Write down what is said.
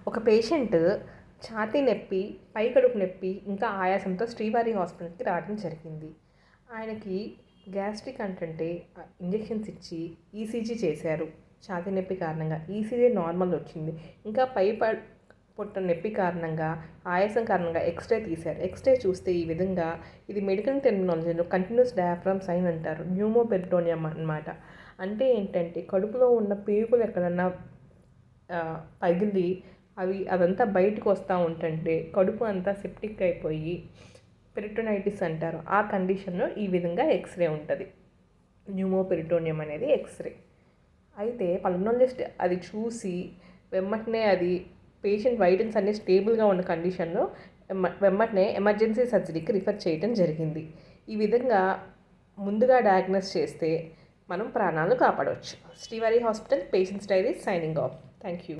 ఒక పేషెంట్ ఛాతీ నొప్పి, పై కడుపు నొప్పి, ఇంకా ఆయాసంతో శ్రీవారి హాస్పిటల్కి రావడం జరిగింది. ఆయనకి గ్యాస్ట్రిక్ అంటే ఇంజెక్షన్స్ ఇచ్చి ఈసీజీ చేశారు. ఛాతీ నొప్పి కారణంగా ఈసీజీ నార్మల్ వచ్చింది. ఇంకా పొట్ట నొప్పి కారణంగా, ఆయాసం కారణంగా ఎక్స్రే తీశారు. ఎక్స్రే చూస్తే ఈ విధంగా, ఇది మెడికల్ టెర్మినాలజీలో కంటిన్యూస్ డయాఫ్రామ్ సైన్ అంటారు. న్యూమోపెరిటోనియం అన్నమాట. అంటే ఏంటంటే కడుపులో ఉన్న పేగులు ఎక్కడన్నా పగిలి అదంతా బయటకు వస్తూ ఉంటుంటే కడుపు అంతా సెప్టిక్ అయిపోయి పెరిటోనైటిస్ అంటారు. ఆ కండిషన్లో ఈ విధంగా ఎక్స్రే ఉంటుంది. న్యూమోపెరిటోనియం అనేది ఎక్స్రే. అయితే పల్మనాలజిస్ట్ అది చూసి వెమ్మటనే అది పేషెంట్ వైటల్స్ అన్నీ స్టేబుల్గా ఉన్న కండిషన్లో వెమ్మటనే ఎమర్జెన్సీ సర్జరీకి రిఫర్ చేయడం జరిగింది. ఈ విధంగా ముందుగా డయాగ్నోస్ చేస్తే మనం ప్రాణాలు కాపాడవచ్చు. శ్రీవారి hospital patients diary signing off. Thank you.